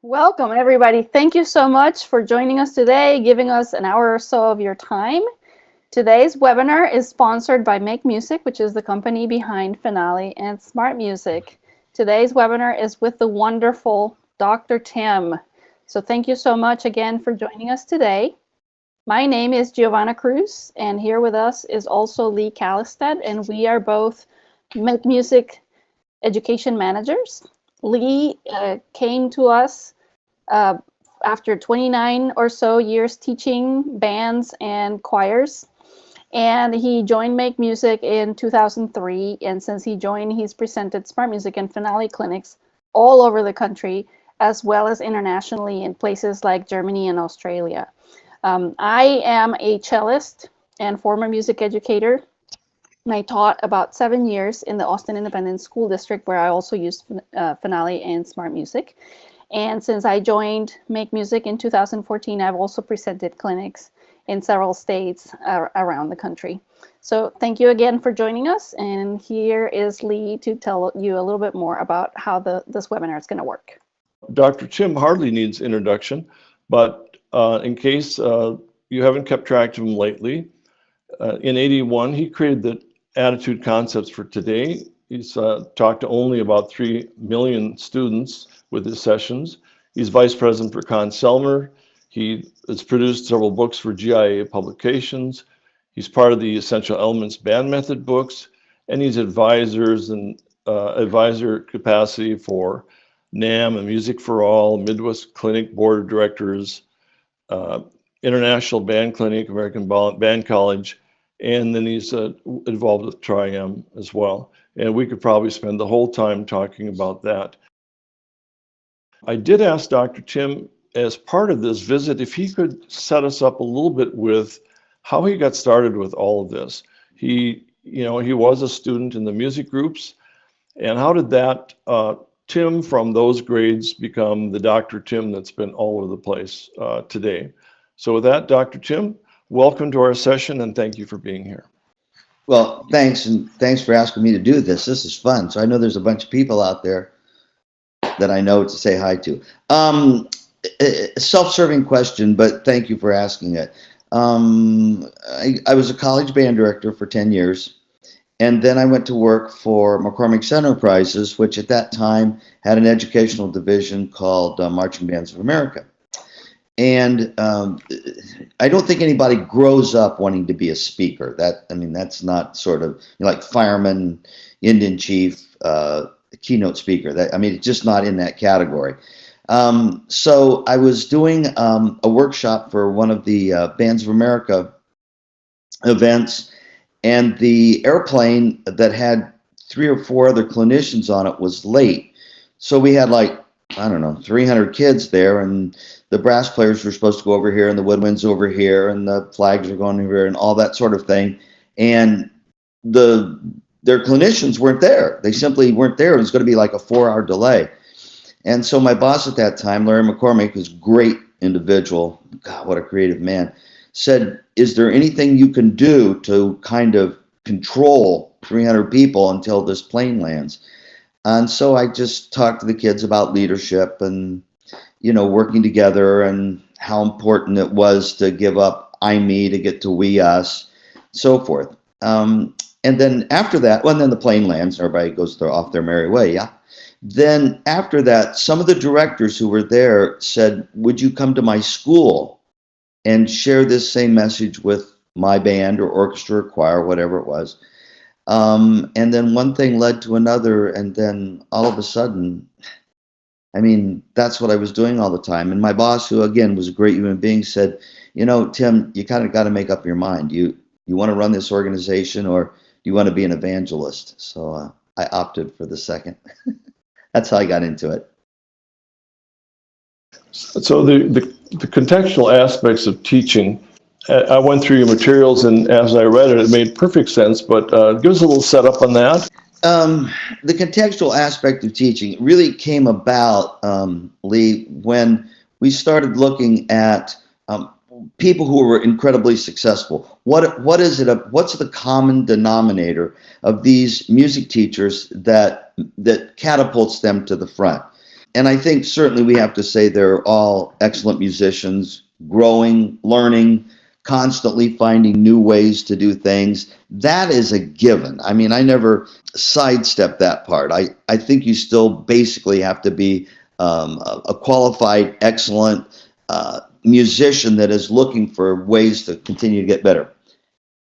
Welcome, everybody. Thank you so much for joining us today, giving us an hour or so of your time. Today's webinar is sponsored by Make Music, which is the company behind Finale and Smart Music. Today's webinar is with the wonderful Dr. Tim. So thank you so much again for joining us today. My name is Giovanna Cruz, and here with us is also Lee Callistad, and we are both Make Music education managers. Lee came to us after 29 or so years teaching bands and choirs, and he joined Make Music in 2003. And since he joined, he's presented Smart Music and Finale clinics all over the country, as well as internationally in places like Germany and Australia. I am a cellist and former music educator. And I taught about 7 years in the Austin Independent School District, where I also used Finale and Smart Music. And since I joined Make Music in 2014, I've also presented clinics in several states around the country. So thank you again for joining us. And here is Lee to tell you a little bit more about how this webinar is going to work. Dr. Tim hardly needs introduction, but in case you haven't kept track of him lately, in '81, he created the attitude concepts for today. He's talked to only about 3 million students with his sessions. He's vice president for Contextual. He has produced several books for GIA publications. He's part of the Essential Elements Band Method books, and he's advisors and advisor capacity for NAM and Music for All, Midwest Clinic Board of Directors, International Band Clinic, American Band College, and then he's involved with Tri-M as well. And we could probably spend the whole time talking about that. I did ask Dr. Tim, as part of this visit, if he could set us up a little bit with how he got started with all of this. He was a student in the music groups, and how did that Tim from those grades become the Dr. Tim that's been all over the place today? So with that, Dr. Tim, welcome to our session, and thank you for being here. Well, thanks, and thanks for asking me to do this. This is fun. So I know there's a bunch of people out there that I know to say hi to. A self-serving question, but thank you for asking it. I was a college band director for 10 years, and then I went to work for McCormick's Enterprises, which at that time had an educational division called Marching Bands of America. And I don't think anybody grows up wanting to be a speaker. That's not sort of like fireman, Indian chief, keynote speaker. It's just not in that category. So I was doing a workshop for one of the Bands of America events, and the airplane that had 3 or 4 other clinicians on it was late. So we had 300 kids there, and the brass players were supposed to go over here, and the woodwinds over here, and the flags were going over here, and all that sort of thing. And their clinicians weren't there. They simply weren't there. It was going to be like a 4-hour delay. And so my boss at that time, Larry McCormick, who's a great individual, God, what a creative man, said, is there anything you can do to kind of control 300 people until this plane lands? And so I just talked to the kids about leadership and, working together and how important it was to give up I, me to get to we, us, so forth. And then after that, then the plane lands, everybody goes off their merry way, yeah? Then after that, some of the directors who were there said, would you come to my school and share this same message with my band or orchestra or choir, whatever it was? And then one thing led to another, and then all of a sudden, that's what I was doing all the time. And my boss, who again was a great human being, said, Tim, you kind of got to make up your mind. You want to run this organization, or do you want to be an evangelist? So I opted for the second. That's how I got into it. So the contextual aspects of teaching, I went through your materials, and as I read it, it made perfect sense, but give us a little setup on that. The contextual aspect of teaching really came about, Lee, when we started looking at people who were incredibly successful. What is it? What's the common denominator of these music teachers that catapults them to the front? And I think certainly we have to say they're all excellent musicians, growing, learning, constantly finding new ways to do things. That is a given. I mean, I never sidestep that part. I think you still basically have to be a qualified, excellent musician that is looking for ways to continue to get better.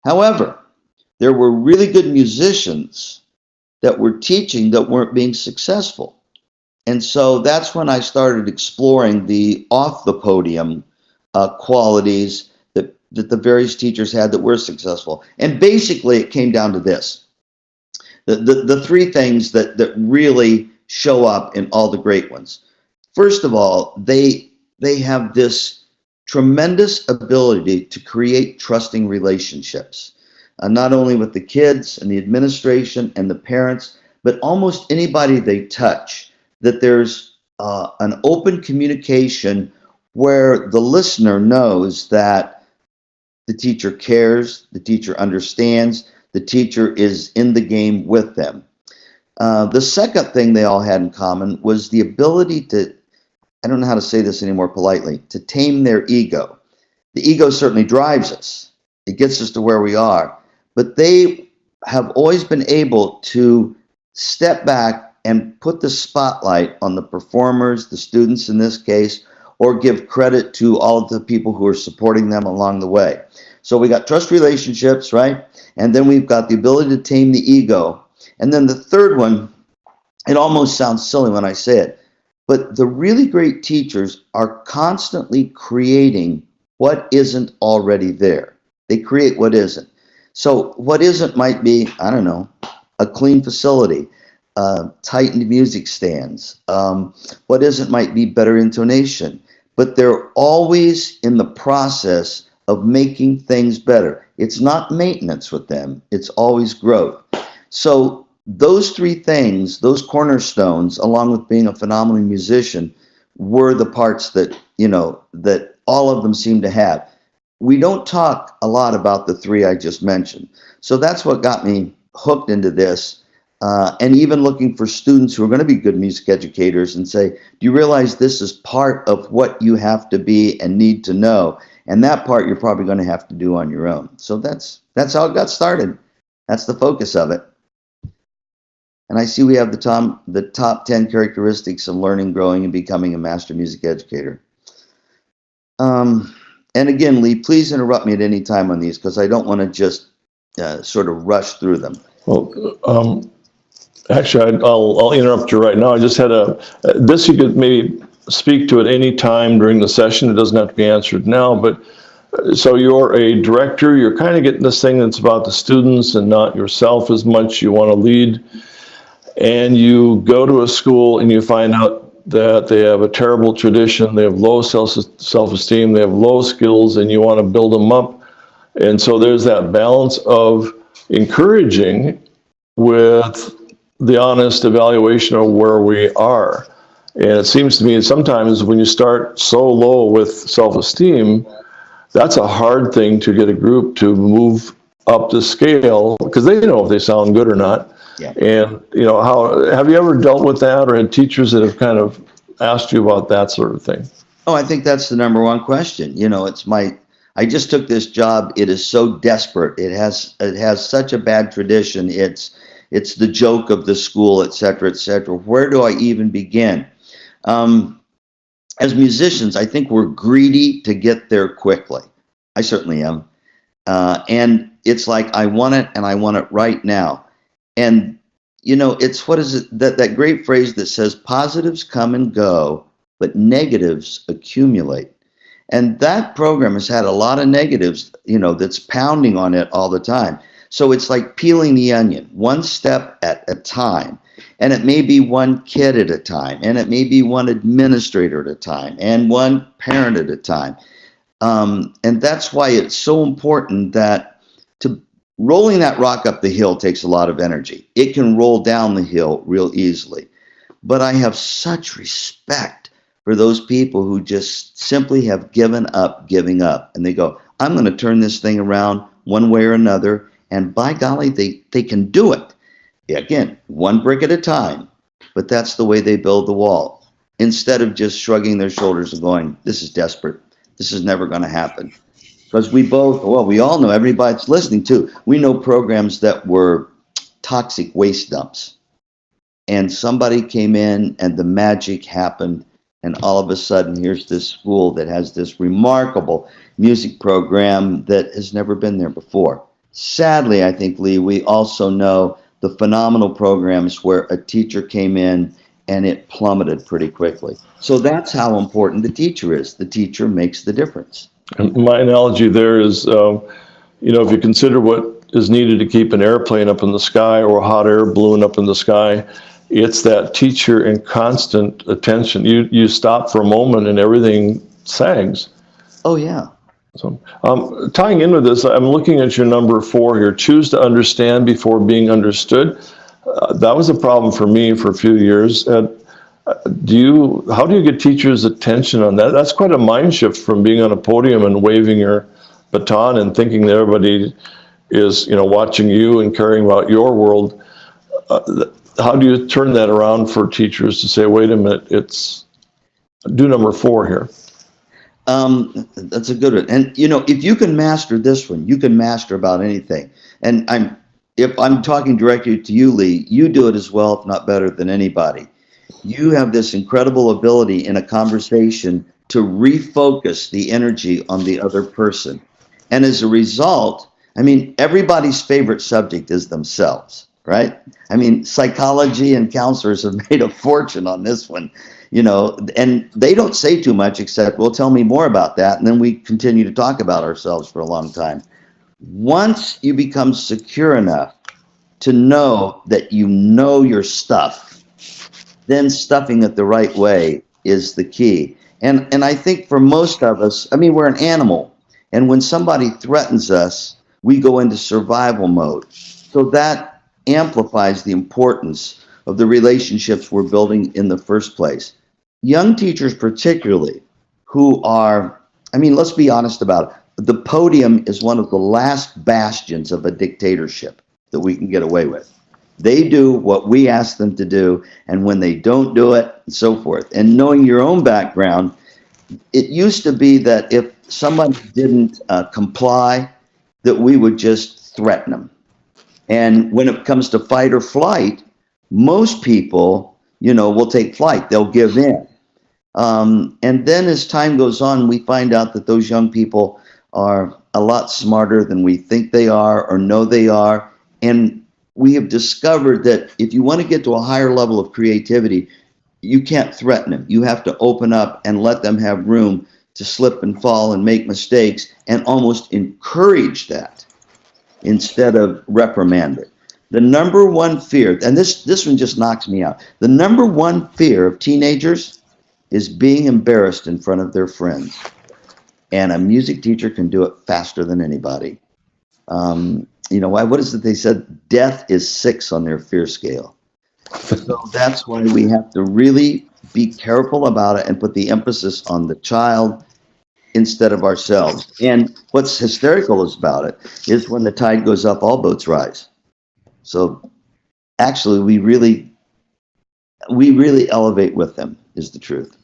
However, there were really good musicians that were teaching that weren't being successful. And so that's when I started exploring the off the podium qualities that the various teachers had that were successful. And basically it came down to this. The three things that really show up in all the great ones. First of all, they have this tremendous ability to create trusting relationships, not only with the kids and the administration and the parents, but almost anybody they touch. That there's an open communication where the listener knows that the teacher cares, the teacher understands, the teacher is in the game with them. The second thing they all had in common was the ability to, I don't know how to say this any more politely, to tame their ego. The ego certainly drives us. It gets us to where we are. But they have always been able to step back and put the spotlight on the performers, the students in this case, or give credit to all of the people who are supporting them along the way. So we got trust relationships, right? And then we've got the ability to tame the ego. And then the third one, it almost sounds silly when I say it, but the really great teachers are constantly creating what isn't already there. They create what isn't. So what isn't might be, I don't know, a clean facility, tightened music stands. What isn't might be better intonation, but they're always in the process of making things better. It's not maintenance with them. It's always growth. So those three things, those cornerstones, along with being a phenomenal musician, were the parts that, that all of them seem to have. We don't talk a lot about the three I just mentioned. So that's what got me hooked into this. And even looking for students who are going to be good music educators and say, do you realize this is part of what you have to be and need to know? And that part you're probably going to have to do on your own. So that's how it got started. That's the focus of it. And I see we have the top 10 characteristics of learning, growing, and becoming a master music educator. And again, Lee, please interrupt me at any time on these because I don't want to just sort of rush through them. Well, actually, I'll interrupt you right now. I just had this you could maybe speak to at any time during the session. It doesn't have to be answered now, but so you're a director, you're kind of getting this thing that's about the students and not yourself as much. You want to lead, and you go to a school and you find out that they have a terrible tradition, they have low self-esteem, they have low skills, and you want to build them up. And so there's that balance of encouraging with the honest evaluation of where we are. And it seems to me sometimes when you start so low with self-esteem, that's a hard thing to get a group to move up the scale because they know if they sound good or not. Yeah. And, how have you ever dealt with that or had teachers that have kind of asked you about that sort of thing? Oh, I think that's the number one question. I just took this job. It is so desperate. It has such a bad tradition. It's the joke of the school, et cetera, et cetera. Where do I even begin? As musicians, I think we're greedy to get there quickly. I certainly am. And it's like, I want it and I want it right now. And, it's that great phrase that says positives come and go, but negatives accumulate. And that program has had a lot of negatives, that's pounding on it all the time. So it's like peeling the onion, one step at a time. And it may be one kid at a time, and it may be one administrator at a time, and one parent at a time. And that's why it's so important that rolling that rock up the hill takes a lot of energy. It can roll down the hill real easily. But I have such respect for those people who just simply have given up giving up. And they go, I'm going to turn this thing around one way or another. And by golly, they can do it. Again, one brick at a time. But that's the way they build the wall. instead of just shrugging their shoulders and going, this is desperate. This is never going to happen. Because we all know, everybody that's listening too, we know programs that were toxic waste dumps. And somebody came in and the magic happened. And all of a sudden, here's this school that has this remarkable music program that has never been there before. Sadly, I think, Lee, we also know the phenomenal programs where a teacher came in and it plummeted pretty quickly. So that's how important the teacher is. The teacher makes the difference. And my analogy there is, if you consider what is needed to keep an airplane up in the sky or a hot air balloon up in the sky, it's that teacher in constant attention. You stop for a moment and everything sags. Oh, yeah. So, tying in with this, I'm looking at your number 4 here. Choose to understand before being understood. That was a problem for me for a few years. How do you get teachers' attention on that? That's quite a mind shift from being on a podium and waving your baton and thinking that everybody is, watching you and caring about your world. How do you turn that around for teachers to say, wait a minute, do number 4 here? That's a good one. And, if you can master this one, you can master about anything. And if I'm talking directly to you, Lee, you do it as well, if not better than anybody. You have this incredible ability in a conversation to refocus the energy on the other person. And as a result, everybody's favorite subject is themselves. Right? Psychology and counselors have made a fortune on this one, and they don't say too much except, well, tell me more about that. And then we continue to talk about ourselves for a long time. Once you become secure enough to know that you know your stuff, then stuffing it the right way is the key. And I think for most of us, we're an animal. And when somebody threatens us, we go into survival mode. So that amplifies the importance of the relationships we're building in the first place. Young teachers particularly, who are, let's be honest about it, the podium is one of the last bastions of a dictatorship that we can get away with. They do what we ask them to do, and when they don't do it, and so forth. And knowing your own background, it used to be that if somebody didn't comply, that we would just threaten them. And when it comes to fight or flight, most people, will take flight. They'll give in. And then as time goes on, we find out that those young people are a lot smarter than we think they are or know they are. And we have discovered that if you want to get to a higher level of creativity, you can't threaten them. You have to open up and let them have room to slip and fall and make mistakes and almost encourage that, instead of reprimand it. The number one fear, and this one just knocks me out. The number one fear of teenagers is being embarrassed in front of their friends. And a music teacher can do it faster than anybody. Why? What is it they said? Death is 6 on their fear scale. So that's why we have to really be careful about it and put the emphasis on the child instead of ourselves. And what's hysterical about it is when the tide goes up, all boats rise. So actually, we really elevate with them, is the truth.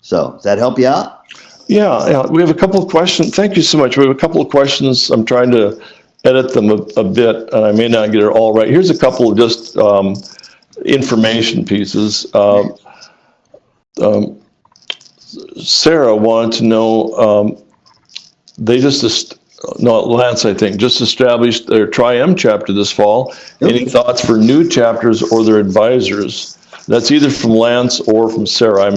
So does that help you out? Yeah. We have a couple of questions. Thank you so much. We have a couple of questions. I'm trying to edit them a bit, and I may not get it all right. Here's a couple of just information pieces. Sarah wanted to know, Lance, I think, just established their Tri-M chapter this fall. Okay. Any thoughts for new chapters or their advisors? That's either from Lance or from Sarah.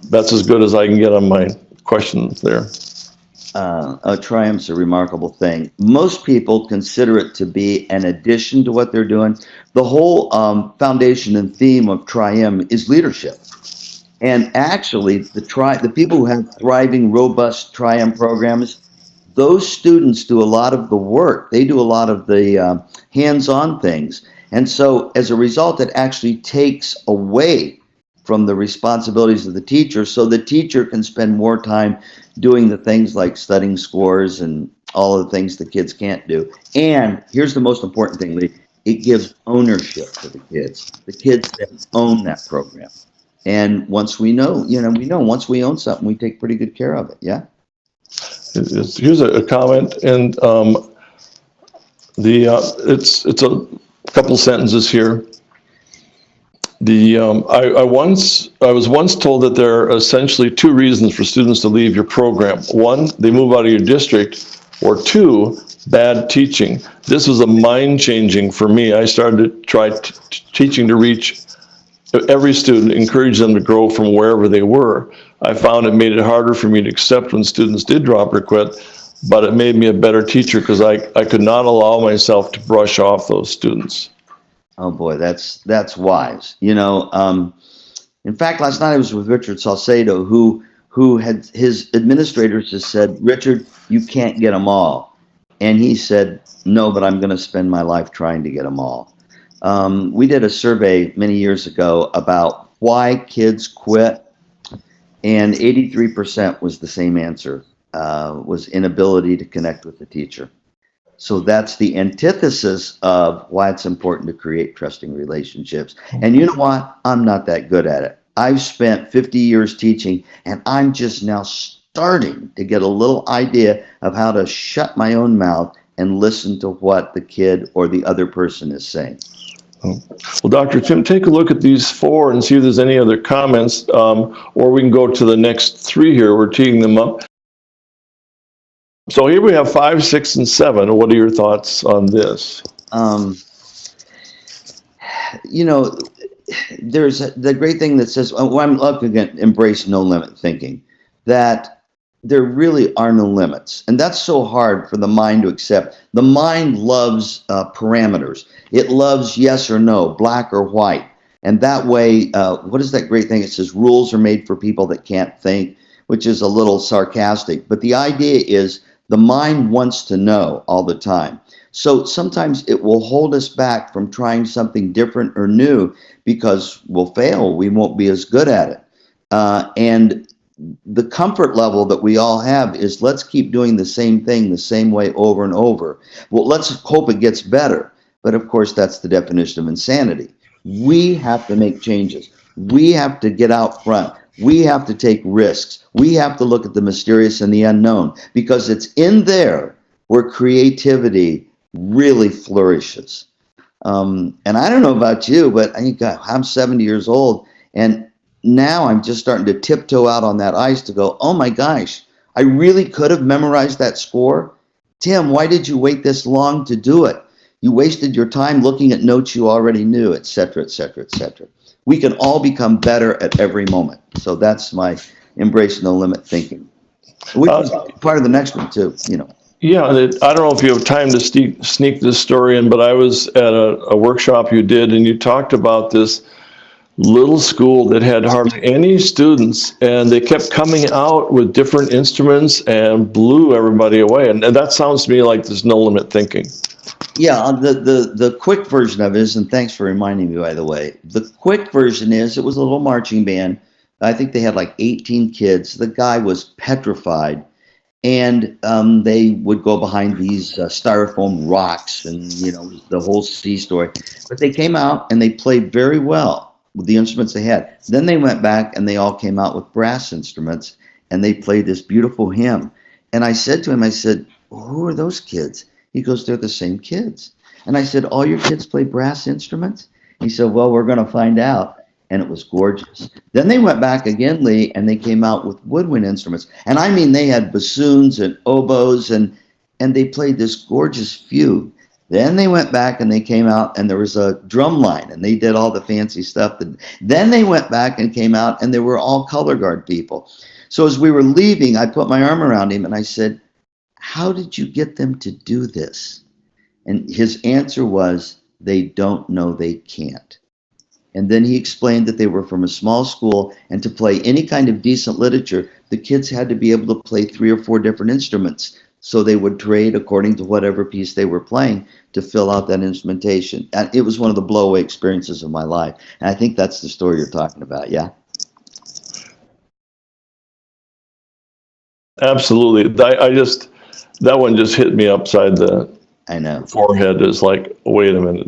That's as good as I can get on my questions there. Tri-M's a remarkable thing. Most people consider it to be an addition to what they're doing. The whole foundation and theme of Tri-M is leadership. And actually, the people who have thriving, robust Tri-M programs, those students do a lot of the work. They do a lot of the hands-on things. And so as a result, it actually takes away from the responsibilities of the teacher, so the teacher can spend more time doing the things like studying scores and all of the things the kids can't do. And here's the most important thing, Lee. It gives ownership to the kids. The kids then own that program. And once we know, once we own something, we take pretty good care of it. Yeah. Here's a comment, and it's a couple sentences here. I was once told that there are essentially two reasons for students to leave your program. One, they move out of your district, or two, bad teaching. This was a mind-changing for me. I started to try teaching to reach every student, encourage them to grow from wherever they were. I found it made it harder for me to accept when students did drop or quit, but it made me a better teacher because I could not allow myself to brush off those students. Oh boy, that's wise. In fact, last night I was with Richard Salcedo, who had his administrators just said, Richard, you can't get them all. And he said, no, but I'm going to spend my life trying to get them all. We did a survey many years ago about why kids quit, and 83% was the same answer, was inability to connect with the teacher. So that's the antithesis of why it's important to create trusting relationships. And you know what? I'm not that good at it. I've spent 50 years teaching, and I'm just now starting to get a little idea of how to shut my own mouth and listen to what the kid or the other person is saying. Well, Dr. Tim, take a look at these four and see if there's any other comments, or we can go to the next three here. We're teeing them up. So here we have 5, 6, and 7. What are your thoughts on this? There's the great thing that says, I'm looking at embrace no limit thinking, that there really are no limits. And that's so hard for the mind to accept. The mind loves parameters. It loves yes or no, black or white. And that way, what is that great thing? It says rules are made for people that can't think, which is a little sarcastic. But the idea is the mind wants to know all the time. So sometimes it will hold us back from trying something different or new because we'll fail. We won't be as good at it. And the comfort level that we all have is let's keep doing the same thing the same way over and over. Well, let's hope it gets better. But of course, that's the definition of insanity. We have to make changes. We have to get out front. We have to take risks. We have to look at the mysterious and the unknown, because it's in there where creativity really flourishes. And I don't know about you, but I'm 70 years old, and now I'm just starting to tiptoe out on that ice to go, oh my gosh, I really could have memorized that score. Tim, why did you wait this long to do it? You wasted your time looking at notes you already knew, et cetera, et cetera, et cetera. We can all become better at every moment. So that's my embrace no limit thinking. We can part of the next one too, Yeah, I don't know if you have time to sneak this story in, but I was at a workshop you did, and you talked about this little school that had hardly any students, and they kept coming out with different instruments and blew everybody away. And that sounds to me like there's no limit thinking. Yeah, the quick version of it is, and thanks for reminding me, by the way, the quick version is it was a little marching band. I think they had like 18 kids. The guy was petrified. And they would go behind these styrofoam rocks and, the whole sea story. But they came out and they played very well with the instruments they had. Then they went back and they all came out with brass instruments and they played this beautiful hymn. And I said to him, who are those kids? He goes, they're the same kids. And I said, all your kids play brass instruments? He said, well, we're going to find out. And it was gorgeous. Then they went back again, Lee, and they came out with woodwind instruments. And I mean, they had bassoons and oboes, and they played this gorgeous fugue. Then they went back and they came out, and there was a drum line, and they did all the fancy stuff. Then they went back and came out, and they were all color guard people. So as we were leaving, I put my arm around him, and I said, how did you get them to do this? And his answer was, they don't know they can't. And then he explained that they were from a small school, and to play any kind of decent literature, the kids had to be able to play 3 or 4 different instruments. So they would trade according to whatever piece they were playing to fill out that instrumentation. And it was one of the blow-away experiences of my life. And I think that's the story you're talking about, yeah? Absolutely. That one just hit me upside the forehead. Is like, wait a minute,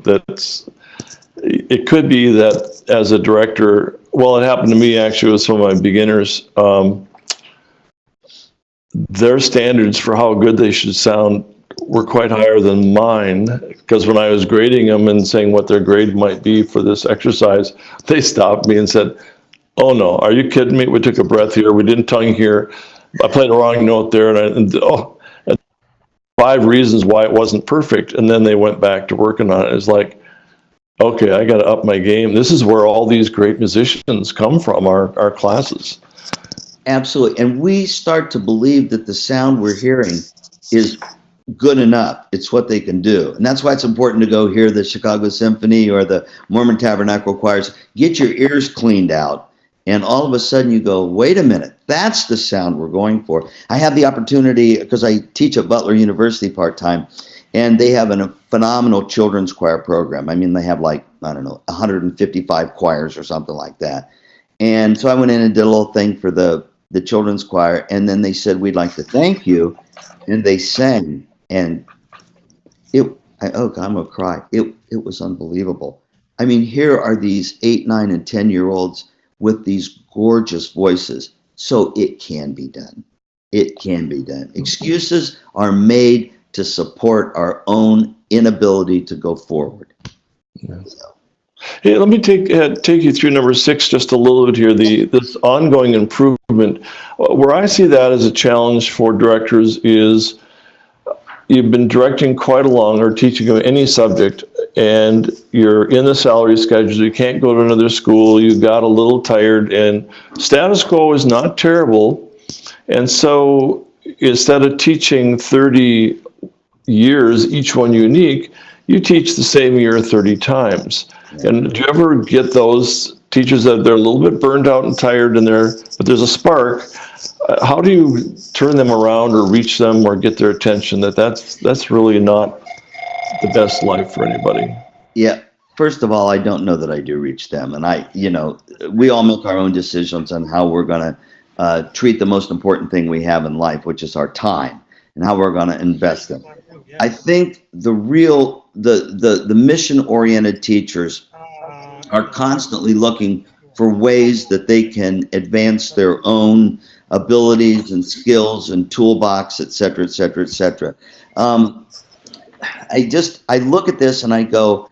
it could be that as a director Well, it happened to me actually with some of my beginners. Their standards for how good they should sound were quite higher than mine, because when I was grading them and saying what their grade might be for this exercise, they stopped me and said, "Oh no, are you kidding me? We took a breath here. We didn't tongue here. I played the wrong note there, and 5 reasons why it wasn't perfect." And then they went back to working on it. It's like, okay, I got to up my game. This is where all these great musicians come from, our classes. Absolutely. And we start to believe that the sound we're hearing is good enough. It's what they can do. And that's why it's important to go hear the Chicago Symphony or the Mormon Tabernacle Choirs. Get your ears cleaned out. And all of a sudden you go, wait a minute, that's the sound we're going for. I have the opportunity, because I teach at Butler University part-time, and they have a phenomenal children's choir program. I mean, they have like, I don't know, 155 choirs or something like that. And so I went in and did a little thing for the children's choir, and then they said, we'd like to thank you. And they sang, and I'm gonna cry. It was unbelievable. I mean, here are these 8, 9, and 10-year-olds with these gorgeous voices. So it can be done. It can be done. Excuses are made to support our own inability to go forward. Yeah. Hey, let me take you through number 6 just a little bit here. This ongoing improvement. Where I see that as a challenge for directors is you've been directing quite a long or teaching any subject, and you're in the salary schedule. You can't go to another school. You got a little tired, and status quo is not terrible. And so instead of teaching 30 years, each one unique, you teach the same year 30 times. And do you ever get those teachers that they're a little bit burned out and tired, but there's a spark? How do you turn them around or reach them or get their attention that's really not the best life for anybody? Yeah. First of all, I don't know that I do reach them. And we all make our own decisions on how we're going to treat the most important thing we have in life, which is our time, and how we're going to invest in. I think the mission-oriented teachers are constantly looking for ways that they can advance their own abilities and skills and toolbox, et cetera, et cetera, et cetera. I look at this and I go,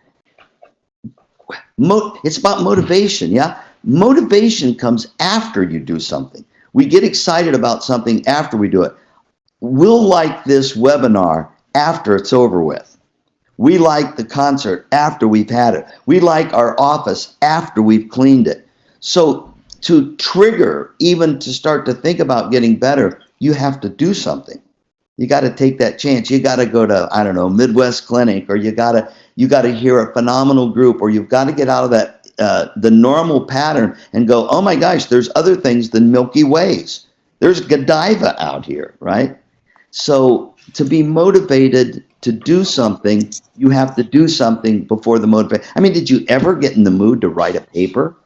it's about motivation, yeah? Motivation comes after you do something. We get excited about something after we do it. We'll like this webinar after it's over with. We like the concert after we've had it. We like our office after we've cleaned it. So to trigger, even to start to think about getting better, you have to do something. You got to take that chance. You got to go to, I don't know, Midwest Clinic, or you got to hear a phenomenal group, or you've got to get out of that the normal pattern and go, oh my gosh, there's other things than Milky Ways. There's Godiva out here, right? So to be motivated to do something, you have to do something before the motivation. I mean, did you ever get in the mood to write a paper?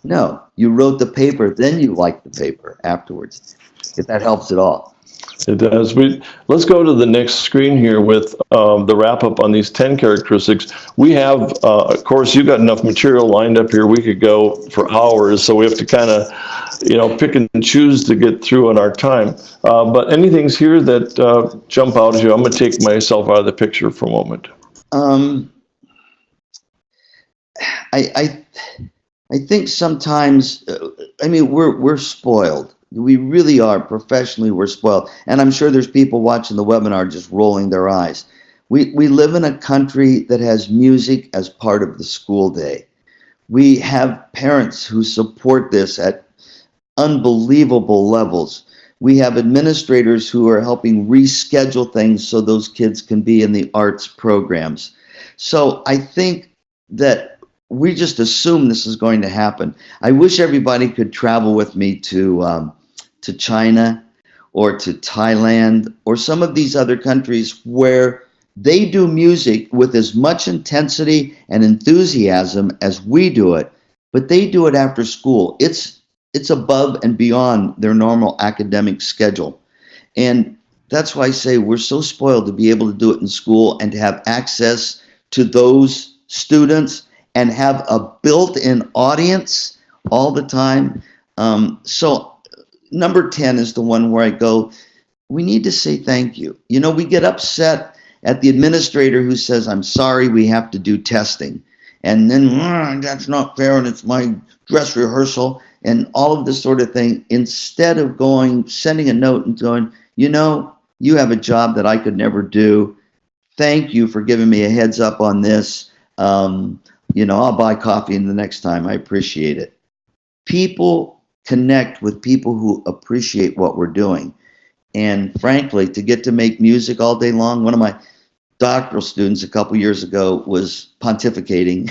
No, you wrote the paper, then you liked the paper afterwards, if that helps at all. It does. Let's go to the next screen here with the wrap up on these 10 characteristics. We have, of course, you've got enough material lined up here. We could go for hours, so we have to kind of, pick and choose to get through in our time. But anything's here that jump out at you? I'm going to take myself out of the picture for a moment. I think sometimes, we're spoiled. We really are. Professionally, we're spoiled. And I'm sure there's people watching the webinar just rolling their eyes. We live in a country that has music as part of the school day. We have parents who support this at unbelievable levels. We have administrators who are helping reschedule things so those kids can be in the arts programs. So I think that we just assume this is going to happen. I wish everybody could travel with me to China or to Thailand or some of these other countries where they do music with as much intensity and enthusiasm as we do it, but they do it after school. It's above and beyond their normal academic schedule. And that's why I say we're so spoiled to be able to do it in school and to have access to those students and have a built-in audience all the time. So number 10 is the one where I go, we need to say thank you. You know, we get upset at the administrator who says, I'm sorry, we have to do testing. And then, that's not fair, and it's my dress rehearsal, and all of this sort of thing. Instead of sending a note and going, you know, you have a job that I could never do. Thank you for giving me a heads up on this. You know, I'll buy coffee the next time. I appreciate it. People connect with people who appreciate what we're doing. And frankly, to get to make music all day long, one of my doctoral students a couple years ago was pontificating.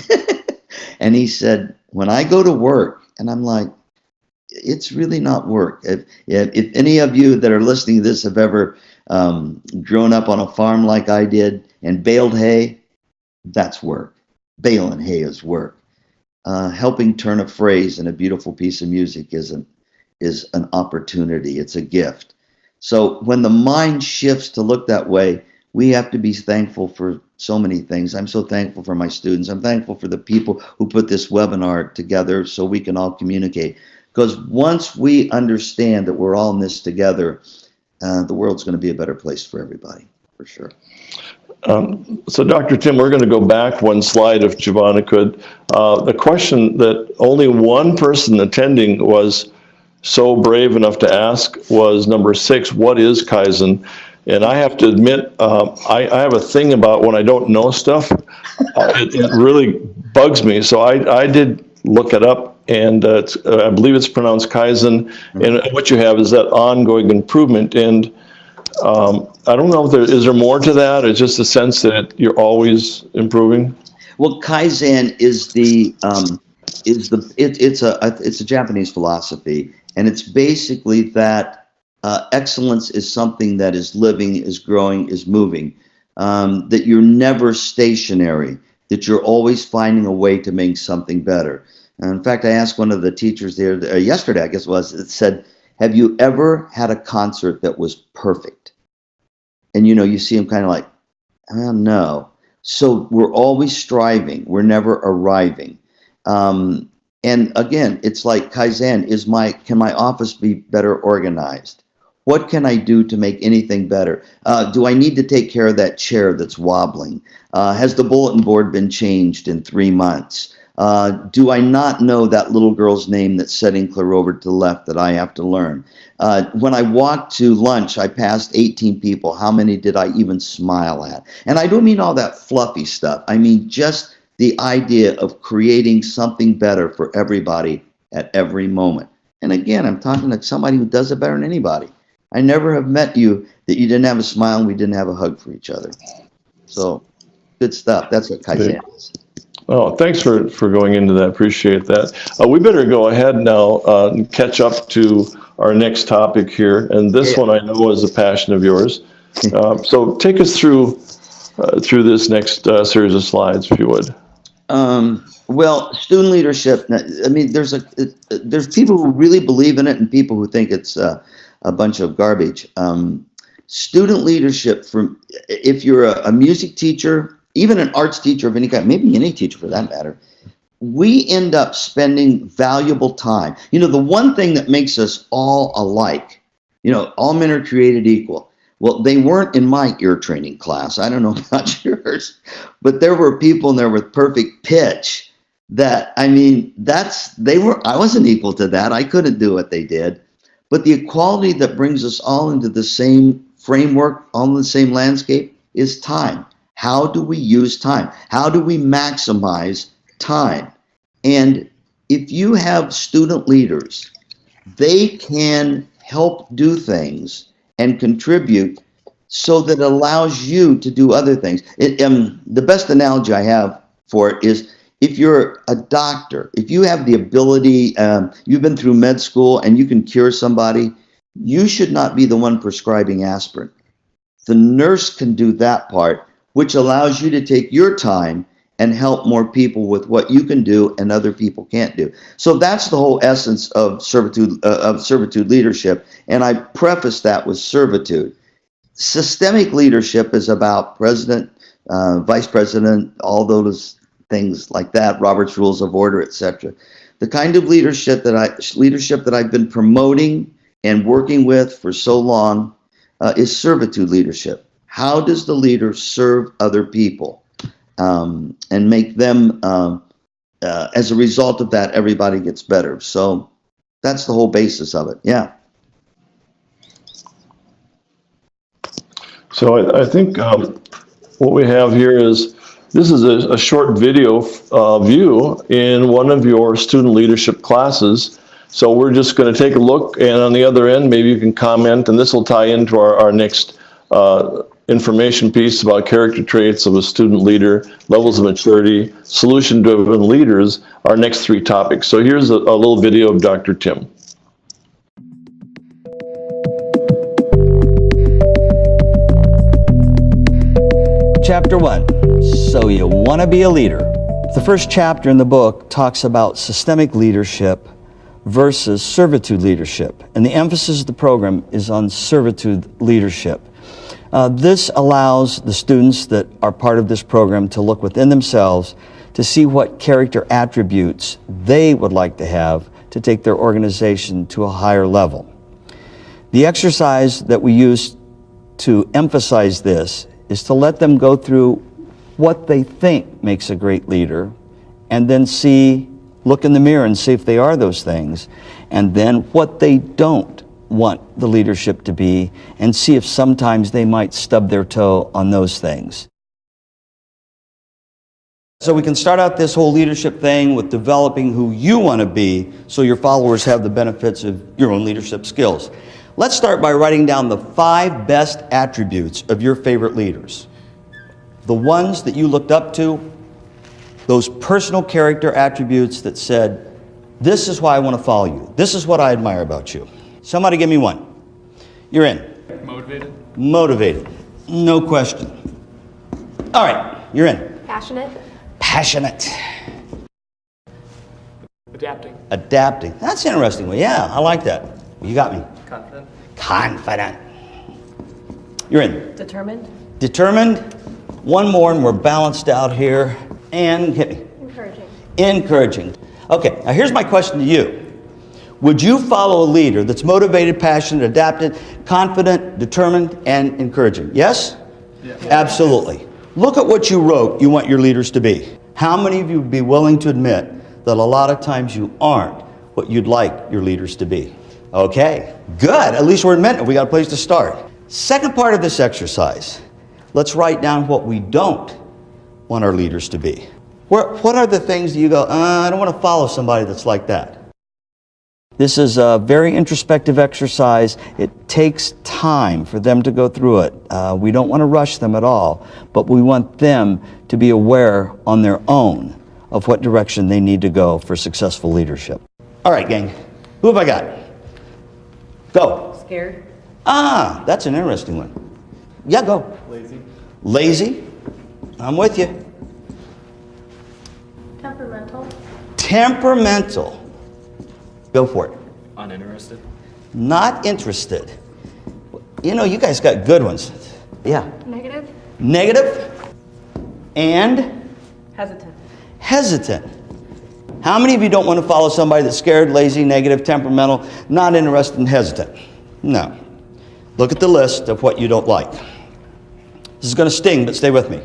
And he said, when I go to work, and I'm like, it's really not work. If any of you that are listening to this have ever grown up on a farm like I did and baled hay, that's work. Baling hay is work. Helping turn a phrase in a beautiful piece of music is an opportunity. It's a gift. So when the mind shifts to look that way, we have to be thankful for so many things. I'm so thankful for my students. I'm thankful for the people who put this webinar together so we can all communicate. Because once we understand that we're all in this together, the world's going to be a better place for everybody, for sure. So Dr. Tim, we're going to go back one slide if Giovanna could. The question that only one person attending was so brave enough to ask was number 6, what is Kaizen? And I have to admit, I have a thing about when I don't know stuff, it really bugs me. So I did look it up, and I believe it's pronounced Kaizen. And what you have is that ongoing improvement. And I don't know if is there more to that. It's just a sense that you're always improving. Well, Kaizen is it's a Japanese philosophy, and it's basically that excellence is something that is living, is growing, is moving. That you're never stationary. That you're always finding a way to make something better. And in fact, I asked one of the teachers there yesterday, I guess it was, it said, have you ever had a concert that was perfect? And you know, you see them kind of like, oh, no. So we're always striving. We're never arriving. And again, it's like Kaizen, can my office be better organized? What can I do to make anything better? Do I need to take care of that chair that's wobbling? Has the bulletin board been changed in 3 months? Do I not know that little girl's name that's sitting clear over to the left that I have to learn? When I walked to lunch, I passed 18 people. How many did I even smile at? And I don't mean all that fluffy stuff. I mean just the idea of creating something better for everybody at every moment. And again, I'm talking to somebody who does it better than anybody. I never have met you that you didn't have a smile and we didn't have a hug for each other. So good stuff. That's what Kaizen is. Oh, thanks for going into that. Appreciate that. We better go ahead now and catch up to our next topic here. And this one I know is a passion of yours. So take us through this next series of slides, if you would. Well, student leadership. I mean, there's people who really believe in it and people who think it's a bunch of garbage. Student leadership, if you're a music teacher, even an arts teacher of any kind, maybe any teacher for that matter, we end up spending valuable time. You know, the one thing that makes us all alike, you know, all men are created equal. Well, they weren't in my ear training class. I don't know about yours, but there were people in there with perfect pitch that, I mean, I wasn't equal to that. I couldn't do what they did. But the equality that brings us all into the same framework, on the same landscape, is time. How do we use time? How do we maximize time? And if you have student leaders, they can help do things and contribute so that it allows you to do other things. The best analogy I have for it is if you're a doctor, if you have the ability, you've been through med school and you can cure somebody, you should not be the one prescribing aspirin. The nurse can do that part, which allows you to take your time and help more people with what you can do and other people can't do. So that's the whole essence of servitude leadership. And I preface that with servitude. Systemic leadership is about president, vice president, all those things like that, Robert's Rules of Order, etc. The kind of leadership that I've been promoting and working with for so long is servitude leadership. How does the leader serve other people and make them, as a result of that, everybody gets better. So that's the whole basis of it. Yeah. So I think what we have here is, this is a short video view in one of your student leadership classes. So we're just going to take a look, and on the other end, maybe you can comment, and this will tie into our next information piece about character traits of a student leader, levels of maturity, solution-driven leaders, our next 3 topics. So here's a little video of Dr. Tim. Chapter 1, so you want to be a leader. The first chapter in the book talks about systemic leadership versus servitude leadership, and the emphasis of the program is on servitude leadership. This allows the students that are part of this program to look within themselves to see what character attributes they would like to have to take their organization to a higher level. The exercise that we use to emphasize this is to let them go through what they think makes a great leader, and then look in the mirror and see if they are those things, and then what they don't want the leadership to be, and see if sometimes they might stub their toe on those things. So we can start out this whole leadership thing with developing who you want to be so your followers have the benefits of your own leadership skills. Let's start by writing down the 5 best attributes of your favorite leaders. The ones that you looked up to, those personal character attributes that said, this is why I want to follow you. This is what I admire about you. Somebody give me one. You're in. Motivated. Motivated. No question. All right, you're in. Passionate. Passionate. Adapting. Adapting. That's an interesting one. Yeah, I like that. You got me. Confident. Confident. You're in. Determined. Determined. One more and we're balanced out here. And hit me. Encouraging. Encouraging. Okay, now here's my question to you. Would you follow a leader that's motivated, passionate, adapted, confident, determined, and encouraging? Yes? Yeah. Absolutely. Look at what you wrote you want your leaders to be. How many of you would be willing to admit that a lot of times you aren't what you'd like your leaders to be? Okay, good. At least we're admitting we got a place to start. Second part of this exercise, let's write down what we don't want our leaders to be. What are the things that you go, I don't want to follow somebody that's like that? This is a very introspective exercise. It takes time for them to go through it. We don't want to rush them at all, but we want them to be aware on their own of what direction they need to go for successful leadership. All right, gang, who have I got? Go. Scared. Ah, that's an interesting one. Yeah, go. Lazy. Lazy. I'm with you. Temperamental. Temperamental. Go for it. Uninterested. Not interested. You know, you guys got good ones. Yeah. Negative. Negative. And Hesitant. hesitant. How many of you don't want to follow somebody that's scared, lazy, negative, temperamental, not interested, and hesitant? No. Look at the list of what you don't like. This is going to sting, but stay with me.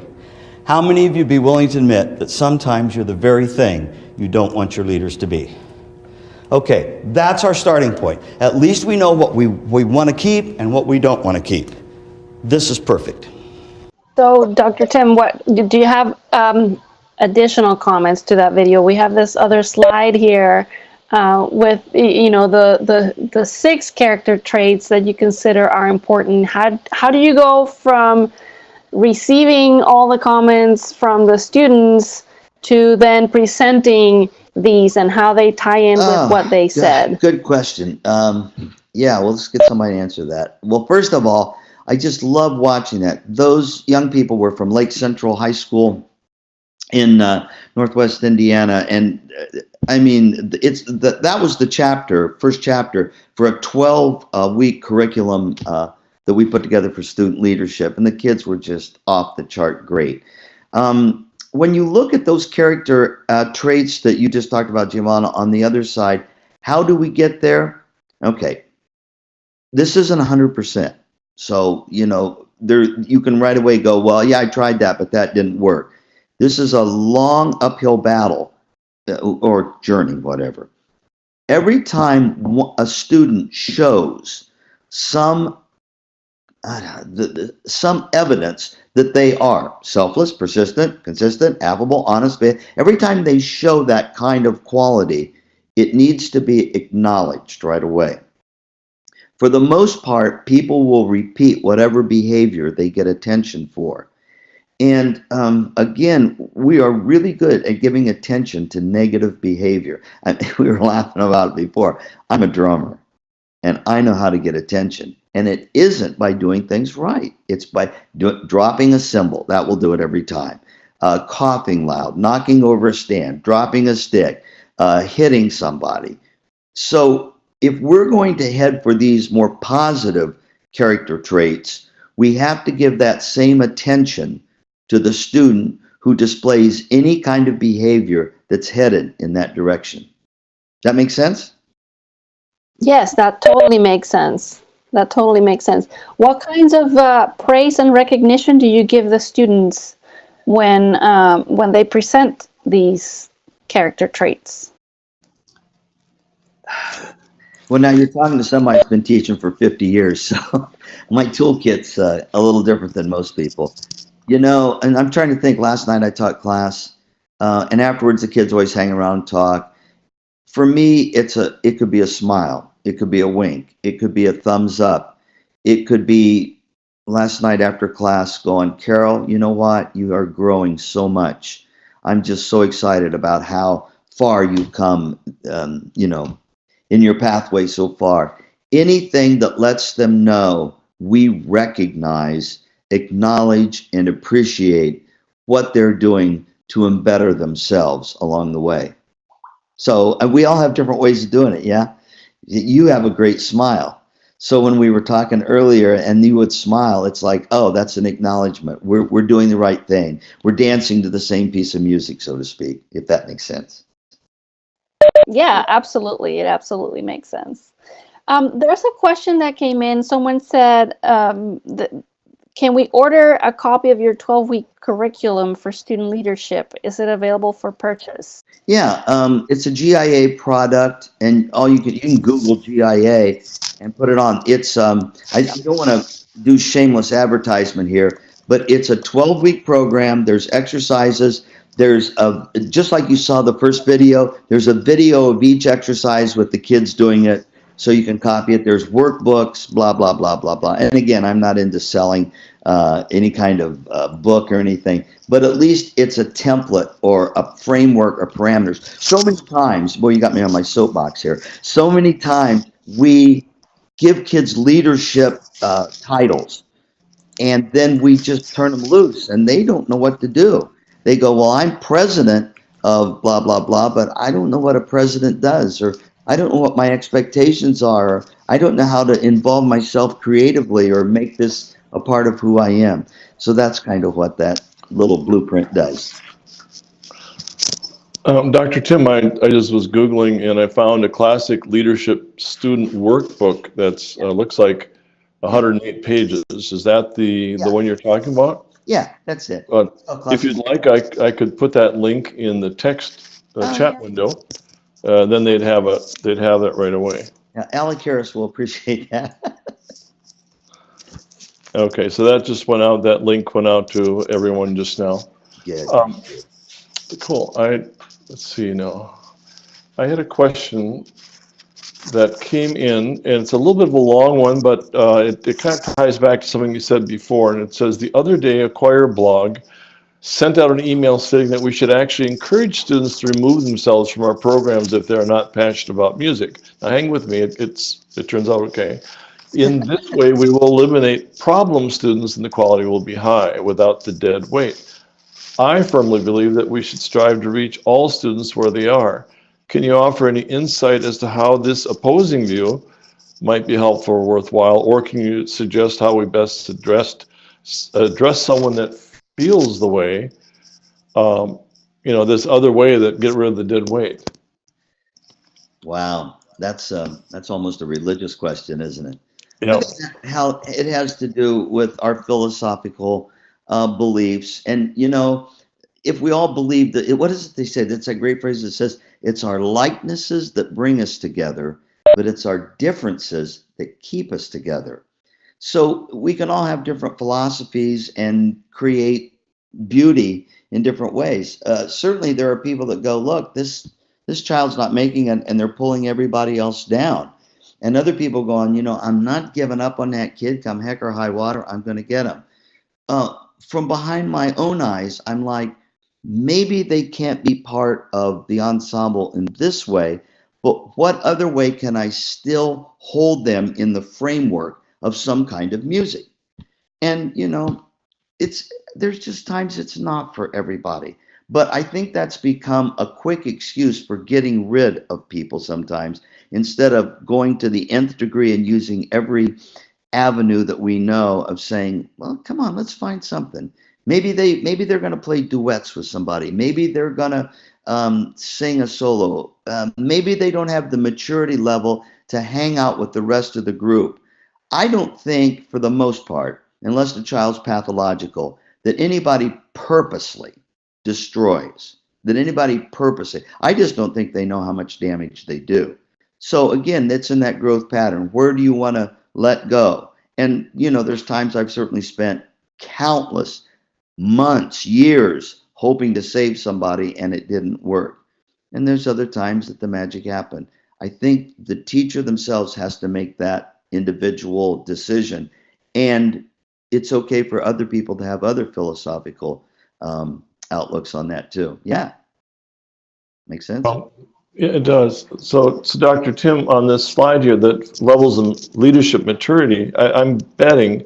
How many of you be willing to admit that sometimes you're the very thing you don't want your leaders to be? Okay, that's our starting point. At least we know what we want to keep and what we don't want to keep. This is perfect. So, Dr. Tim, what do you have additional comments to that video? We have this other slide here with the 6 character traits that you consider are important. How do you go from receiving all the comments from the students to then presenting these and how they tie in with what they said? Good question. Yeah, well, let's get somebody to answer that. Well, first of all, I just love watching that. Those young people were from Lake Central High School in Northwest Indiana, and I mean, that was the first chapter for a 12-week curriculum that we put together for student leadership, and the kids were just off the chart great. when you look at those character traits that you just talked about, Giovanna, on the other side, how do we get there? Okay, this isn't 100%. So, there you can right away go, well, yeah, I tried that, but that didn't work. This is a long uphill battle or journey, whatever. Every time a student shows some evidence that they are selfless, persistent, consistent, affable, honest, every time they show that kind of quality, it needs to be acknowledged right away. For the most part, people will repeat whatever behavior they get attention for. And again, we are really good at giving attention to negative behavior. We were laughing about it before. I'm a drummer, and I know how to get attention. And it isn't by doing things right. It's by dropping a cymbal. That will do it every time. Coughing loud, knocking over a stand, dropping a stick, hitting somebody. So if we're going to head for these more positive character traits, we have to give that same attention to the student who displays any kind of behavior that's headed in that direction. That make sense? Yes, that totally makes sense. That totally makes sense. What kinds of praise and recognition do you give the students when they present these character traits? Well, now you're talking to somebody who's been teaching for 50 years, so my toolkit's a little different than most people. And I'm trying to think, last night I taught class, and afterwards the kids always hang around and talk. For me, it could be a smile. It could be a wink. It could be a thumbs up. It could be last night after class going, Carol, you know what? You are growing so much. I'm just so excited about how far you've come, in your pathway so far. Anything that lets them know we recognize, acknowledge, and appreciate what they're doing to better themselves along the way. So we all have different ways of doing it, yeah? You have a great smile. So when we were talking earlier and you would smile, it's like, oh, that's an acknowledgement. We're doing the right thing. We're dancing to the same piece of music, so to speak, if that makes sense. Yeah, absolutely. It absolutely makes sense. There's a question that came in. Someone said, can we order a copy of your 12-week curriculum for student leadership? Is it available for purchase? Yeah, it's a GIA product, and you can Google GIA and put it on. It's I don't want to do shameless advertisement here, but it's a 12-week program. There's exercises. There's just like you saw the first video, there's a video of each exercise with the kids doing it, so you can copy it. There's workbooks, blah, blah, blah, blah, blah. And again, I'm not into selling any kind of book or anything, but at least it's a template or a framework or parameters. So many times, boy, you got me on my soapbox here. So many times we give kids leadership titles, and then we just turn them loose, and they don't know what to do. They go, well, I'm president of blah, blah, blah, but I don't know what a president does, or I don't know what my expectations are, or I don't know how to involve myself creatively or make this a part of who I am. So that's kind of what that little blueprint does. Dr. Tim, I just was Googling and I found a classic leadership student workbook that's looks like 108 pages. Is that the one you're talking about? Yeah, that's it. If you'd like, I could put that link in the text chat window. Then they'd have that right away. Yeah, Alec Harris will appreciate that. Okay, so that just went out. That link went out to everyone just now. Yeah. Cool. Let's see now. I had a question that came in, and it's a little bit of a long one, but it kind of ties back to something you said before, and it says, the other day a choir blog sent out an email stating that we should actually encourage students to remove themselves from our programs if they're not passionate about music. Now hang with me, it turns out okay. In this way, we will eliminate problem students and the quality will be high without the dead weight. I firmly believe that we should strive to reach all students where they are. Can you offer any insight as to how this opposing view might be helpful or worthwhile, or can you suggest how we best address someone that feels the way this other way that get rid of the dead weight? Wow, that's almost a religious question, isn't it? I Yep. think how it has to do with our philosophical beliefs, and if we all believe that, what is it they say? That's a great phrase that says, "It's our likenesses that bring us together, but it's our differences that keep us together." So we can all have different philosophies and create beauty in different ways. Certainly, there are people that go, "Look, this child's not making it," and they're pulling everybody else down. And other people going, "I'm not giving up on that kid. Come heck or high water, I'm going to get him." From behind my own eyes, I'm like, maybe they can't be part of the ensemble in this way, but what other way can I still hold them in the framework of some kind of music? And there's just times it's not for everybody. But I think that's become a quick excuse for getting rid of people sometimes, instead of going to the nth degree and using every avenue that we know of saying, "Well, come on, let's find something." Maybe they're going to play duets with somebody. Maybe they're going to sing a solo. Maybe they don't have the maturity level to hang out with the rest of the group. I don't think, for the most part, unless the child's pathological, that anybody purposely destroys. That anybody purposely. I just don't think they know how much damage they do. So again, that's in that growth pattern. Where do you want to let go? And there's times I've certainly spent countless months, years, hoping to save somebody, and it didn't work. And there's other times that the magic happened. I think the teacher themselves has to make that individual decision, and it's okay for other people to have other philosophical outlooks on that too. Yeah, makes sense. Well, yeah, it does. So Dr. Tim, on this slide here, that levels of leadership maturity, I'm betting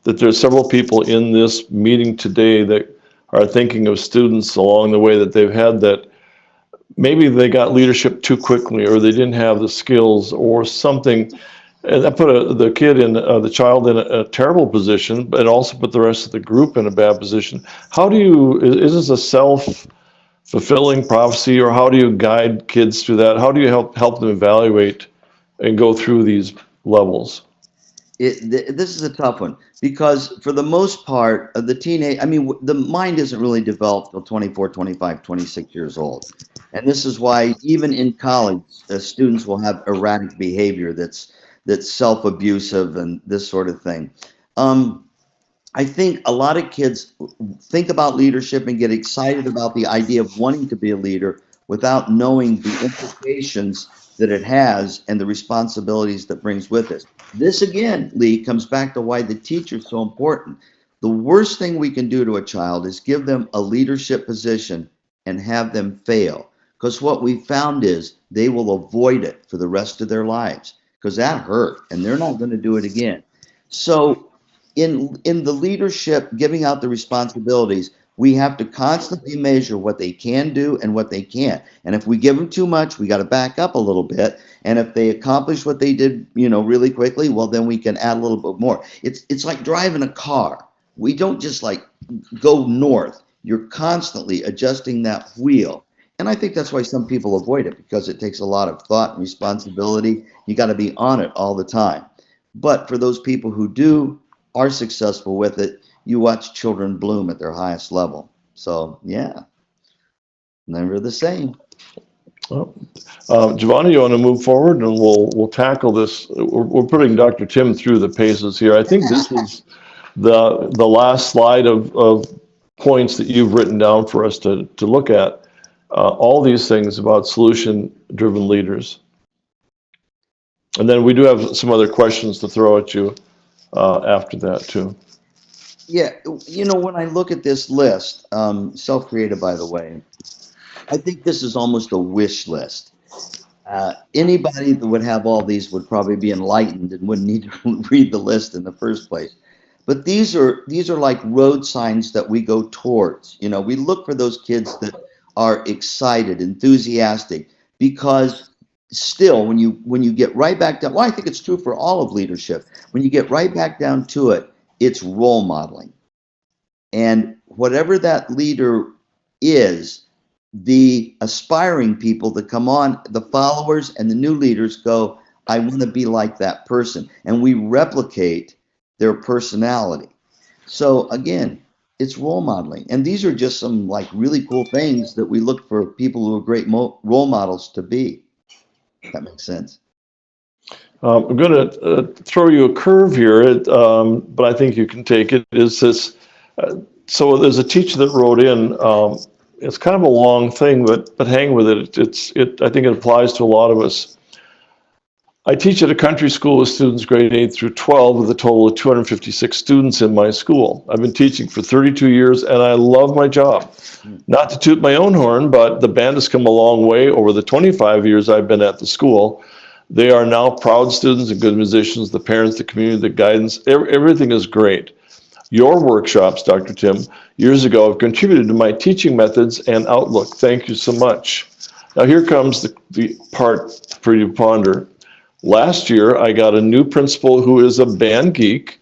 that there's several people in this meeting today that are thinking of students along the way that they've had that maybe they got leadership too quickly, or they didn't have the skills or something. And that put the child in a terrible position, but also put the rest of the group in a bad position. Is this a self-fulfilling prophecy, or how do you guide kids through that? How do you help them evaluate and go through these levels? This is a tough one, because for the most part, the mind isn't really developed till 24, 25, 26 years old. And this is why even in college, students will have erratic behavior that's self-abusive and this sort of thing. I think a lot of kids think about leadership and get excited about the idea of wanting to be a leader without knowing the implications that it has and the responsibilities that brings with it. This again, Lee, comes back to why the teacher is so important. The worst thing we can do to a child is give them a leadership position and have them fail. Because what we found is they will avoid it for the rest of their lives, because that hurt and they're not going to do it again. So in the leadership, giving out the responsibilities, we have to constantly measure what they can do and what they can't. And if we give them too much, we got to back up a little bit. And if they accomplish what they did, really quickly, well, then we can add a little bit more. It's like driving a car. We don't just like go north. You're constantly adjusting that wheel. And I think that's why some people avoid it, because it takes a lot of thought and responsibility. You got to be on it all the time. But for those people who are successful with it, you watch children bloom at their highest level. So yeah, never the same. Well, Giovanna, you want to move forward, and we'll tackle this. We're putting Dr. Tim through the paces here. I think this is the last slide of points that you've written down for us to look at. All these things about solution-driven leaders. And then we do have some other questions to throw at you after that too. Yeah, when I look at this list, self-created, by the way, I think this is almost a wish list. Anybody that would have all these would probably be enlightened and wouldn't need to read the list in the first place. But these are like road signs that we go towards. We look for those kids that are excited, enthusiastic, because still, when you get right back down, well, I think it's true for all of leadership. When you get right back down to it, it's role modeling. And whatever that leader is the aspiring people that come on, the followers and the new leaders go, I want to be like that person. And we replicate their personality. So again, it's role modeling. And these are just some like really cool things that we look for people who are great role models to be. If that makes sense. I'm going to throw you a curve here, but I think you can take it. Is this? So there's a teacher that wrote in. It's kind of a long thing, but hang with it. I think it applies to a lot of us. I teach at a country school with students grade 8 through 12 with a total of 256 students in my school. I've been teaching for 32 years and I love my job. Not to toot my own horn, but the band has come a long way over the 25 years I've been at the school. They are now proud students and good musicians, the parents, the community, the guidance, everything is great. Your workshops, Dr. Tim, years ago have contributed to my teaching methods and outlook. Thank you so much. Now here comes the part for you to ponder. Last year, I got a new principal who is a band geek.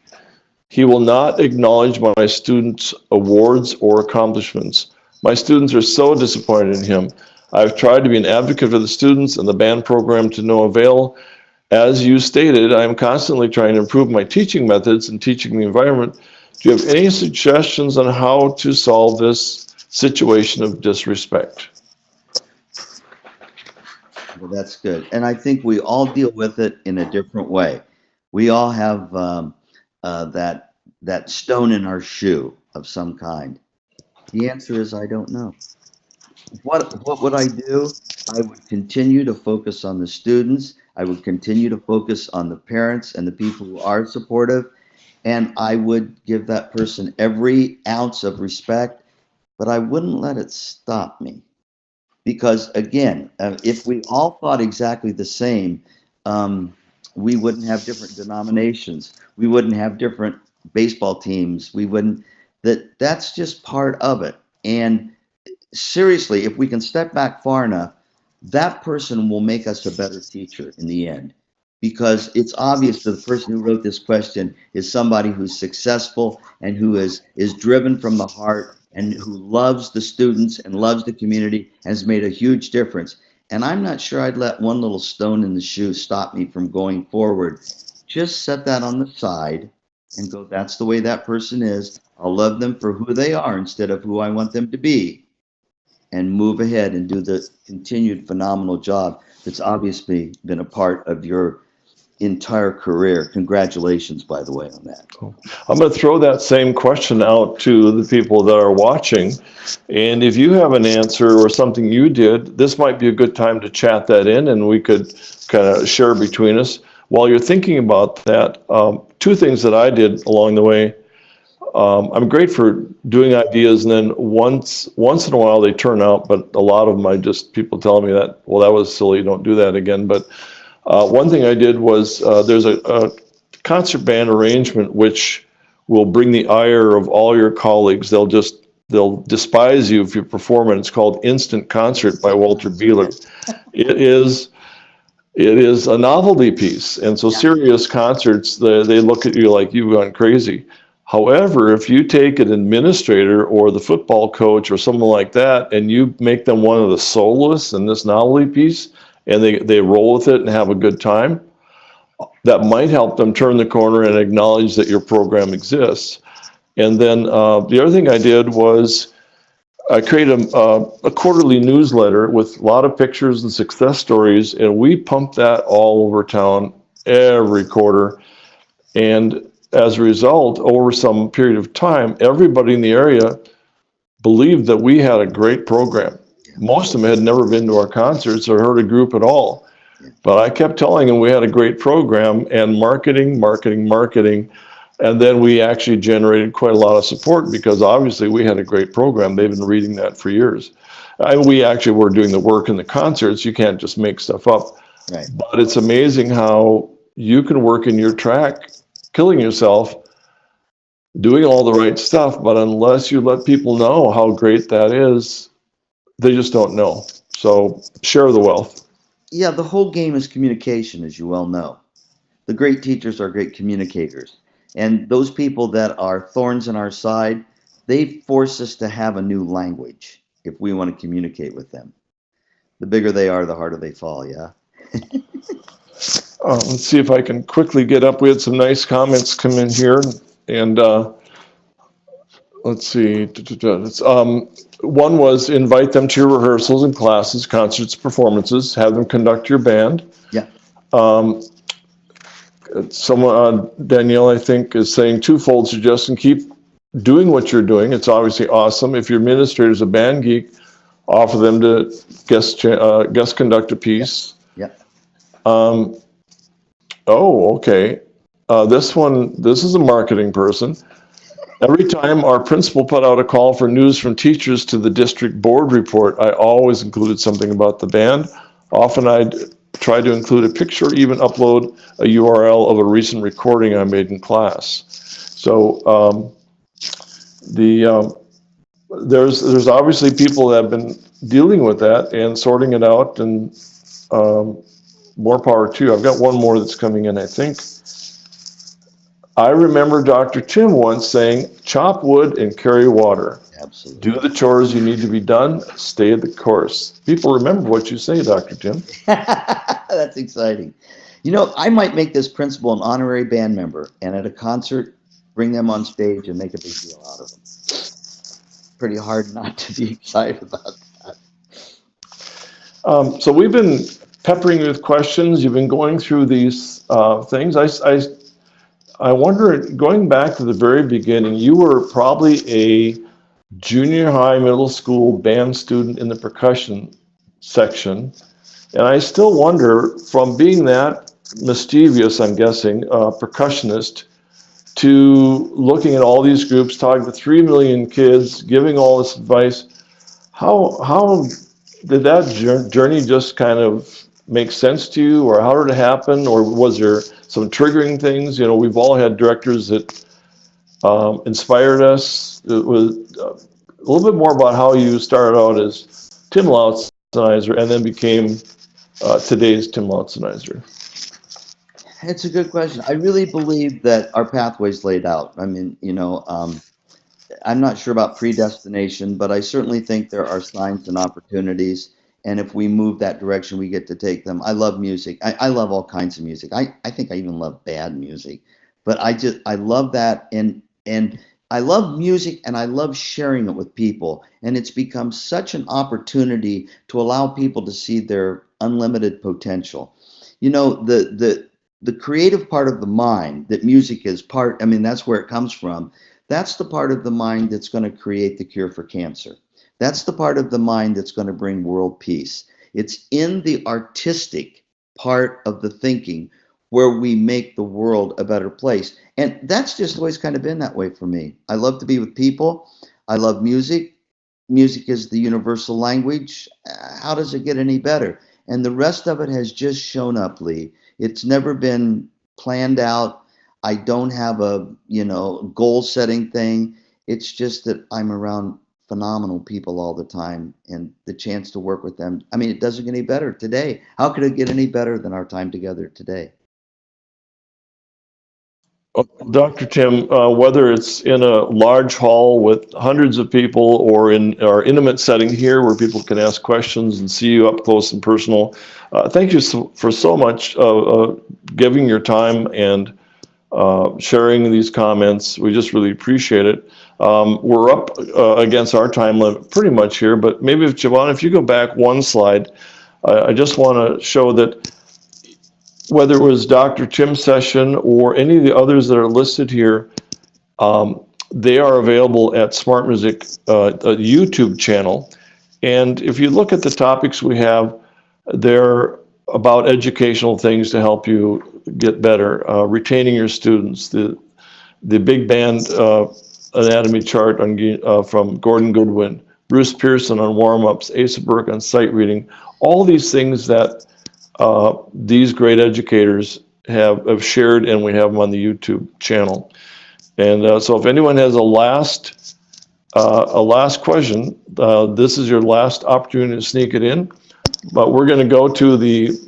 He will not acknowledge my students' awards or accomplishments. My students are so disappointed in him. I've tried to be an advocate for the students and the band program to no avail. As you stated, I am constantly trying to improve my teaching methods and teaching the environment. Do you have any suggestions on how to solve this situation of disrespect? Well, that's good. And I think we all deal with it in a different way. We all have that stone in our shoe of some kind. The answer is, I don't know. What would I do? I would continue to focus on the students. I would continue to focus on the parents and the people who are supportive. And I would give that person every ounce of respect, but I wouldn't let it stop me. Because again, if we all thought exactly the same, we wouldn't have different denominations. We wouldn't have different baseball teams. We wouldn't. That's just part of it. And seriously, if we can step back far enough, that person will make us a better teacher in the end. Because it's obvious that the person who wrote this question is somebody who's successful and who is driven from the heart and who loves the students and loves the community and has made a huge difference. And I'm not sure I'd let one little stone in the shoe stop me from going forward. Just set that on the side and go, that's the way that person is. I'll love them for who they are instead of who I want them to be. And move ahead and do the continued phenomenal job that's obviously been a part of your entire career. Congratulations, by the way, on that. I'm going to throw that same question out to the people that are watching. And if you have an answer or something you did, this might be a good time to chat that in and we could kind of share between us. While you're thinking about that, two things that I did along the way. I'm great for doing ideas, and then once in a while they turn out, but a lot of them I just, people telling me that, well, that was silly, don't do that again. But one thing I did was there's a concert band arrangement which will bring the ire of all your colleagues. They'll despise you if you perform it. It's called Instant Concert by Walter Beeler. It is a novelty piece, and so serious concerts, they look at you like you've gone crazy. However, if you take an administrator or the football coach or someone like that and you make them one of the soloists in this novelty piece and they roll with it and have a good time, that might help them turn the corner and acknowledge that your program exists. And then the other thing I did was I created a quarterly newsletter with a lot of pictures and success stories, and we pumped that all over town every quarter. And as a result, over some period of time, everybody in the area believed that we had a great program. Most of them had never been to our concerts or heard a group at all. But I kept telling them we had a great program, and marketing. And then we actually generated quite a lot of support because obviously we had a great program. They've been reading that for years. And we actually were doing the work in the concerts. You can't just make stuff up. Right. But it's amazing how you can work in your track, killing yourself, doing all the right stuff, but unless you let people know how great that is, they just don't know. So share the wealth. Yeah, the whole game is communication, as you well know. The great teachers are great communicators. And those people that are thorns in our side, they force us to have a new language. if we want to communicate with them. The bigger they are, the harder they fall, yeah? Let's see if I can quickly get up. We had some nice comments come in here, and let's see. One was invite them to your rehearsals and classes, concerts, performances, have them conduct your band. Yeah. Someone, Danielle, I think, is saying twofold suggestion: keep doing what you're doing. It's obviously awesome. If your administrator is a band geek, offer them to guest conduct a piece. Yeah. Oh, okay. This is a marketing person. Every time our principal put out a call for news from teachers to the district board report, I always included something about the band. Often I'd try to include a picture, or even upload a URL of a recent recording I made in class. So there's obviously people that have been dealing with that and sorting it out, and more power to you. I've got one more that's coming in, I think. I remember Dr. Tim once saying, chop wood and carry water. Absolutely. Do the chores you need to be done, stay the course. People remember what you say, Dr. Tim. That's exciting. You know, I might make this principal an honorary band member, and at a concert, bring them on stage and make a big deal out of them. Pretty hard not to be excited about that. So we've been peppering you with questions. You've been going through these things. I wonder, going back to the very beginning, you were probably a junior high, middle school band student in the percussion section. And I still wonder, from being that mischievous, I'm guessing, percussionist, to looking at all these groups, talking to 3 million kids, giving all this advice, how did that journey just kind of make sense to you, or how did it happen, or was there some triggering things? You know, we've all had directors that inspired us. It was a little bit more about how you started out as Tim Lautzenheiser and then became today's Tim Lautzenheiser. It's a good question. I really believe that our pathway's laid out. I mean, you know, I'm not sure about predestination, but I certainly think there are signs and opportunities. And if we move that direction, we get to take them. I love music. I love all kinds of music. I think I even love bad music. But I love that. And I love music, and I love sharing it with people. And it's become such an opportunity to allow people to see their unlimited potential. You know, the creative part of the mind that music is part, I mean, that's where it comes from. That's the part of the mind that's going to create the cure for cancer. That's the part of the mind that's going to bring world peace. It's in the artistic part of the thinking where we make the world a better place. And that's just always kind of been that way for me. I love to be with people. I love music. Music is the universal language. How does it get any better? And the rest of it has just shown up, Lee. It's never been planned out. I don't have a, you know, goal setting thing. It's just that I'm around phenomenal people all the time, and the chance to work with them. I mean, it doesn't get any better today. How could it get any better than our time together today? Dr. Tim, whether it's in a large hall with hundreds of people or in our intimate setting here where people can ask questions and see you up close and personal, thank you for so much giving your time and sharing these comments. We just really appreciate it. We're up against our time limit pretty much here, but maybe if Giovanna, if you go back one slide, I just want to show that whether it was Dr. Tim's session or any of the others that are listed here, they are available at Smart Music YouTube channel. And if you look at the topics we have, they're about educational things to help you get better, retaining your students, the big band anatomy chart on, from Gordon Goodwin, Bruce Pearson on warm-ups, Asa Burke on sight reading, all these things that these great educators have shared, and we have them on the YouTube channel. And so if anyone has a last question, this is your last opportunity to sneak it in. But we're going to go to the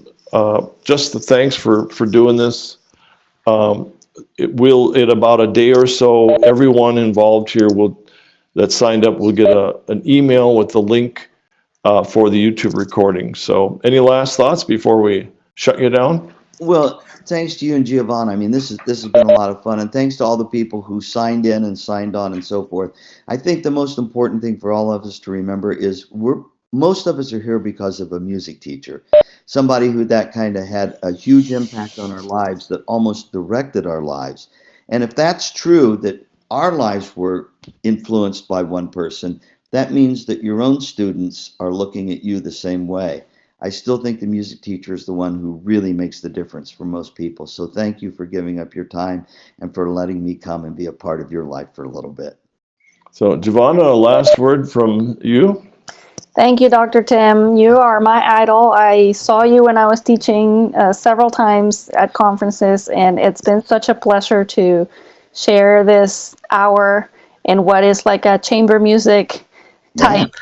just the thanks for doing this. In about a day or so, everyone involved here will that signed up will get an email with the link for the YouTube recording. So any last thoughts before we shut you down? Well, thanks to you and Giovanna. I mean, this has been a lot of fun, and thanks to all the people who signed in and signed on and so forth. I think the most important thing for all of us to remember is most of us are here because of a music teacher, somebody who that kind of had a huge impact on our lives, that almost directed our lives. And if that's true, that our lives were influenced by one person, that means that your own students are looking at you the same way. I still think the music teacher is the one who really makes the difference for most people. So thank you for giving up your time and for letting me come and be a part of your life for a little bit. So Giovanna, a last word from you. Thank you, Dr. Tim. You are my idol. I saw you when I was teaching several times at conferences, and it's been such a pleasure to share this hour in what is like a chamber music type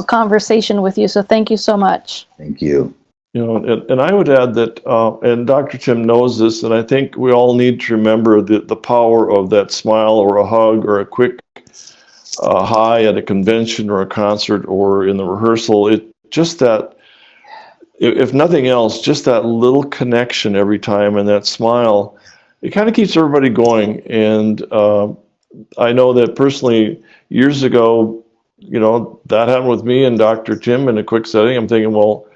conversation with you. So thank you so much. Thank you. You know, and I would add that, and Dr. Tim knows this, and I think we all need to remember the power of that smile or a hug or a quick hi at a convention or a concert or in the rehearsal. It just that, if nothing else, just that little connection every time and that smile, it kind of keeps everybody going. And I know that personally, years ago, you know, that happened with me and Dr. Tim in a quick setting. I'm thinking, well,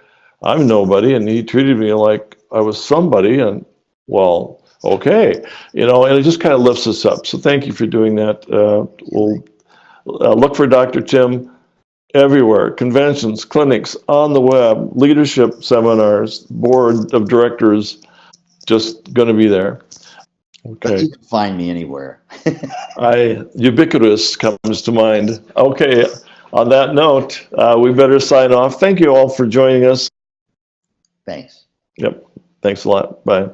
I'm nobody, and he treated me like I was somebody, and well, okay, you know, and it just kind of lifts us up. So thank you for doing that. We'll look for Dr. Tim everywhere, conventions, clinics, on the web, leadership seminars, board of directors, just going to be there. Okay. But you can find me anywhere. Ubiquitous comes to mind. Okay, on that note, we better sign off. Thank you all for joining us. Thanks. Yep, thanks a lot. Bye.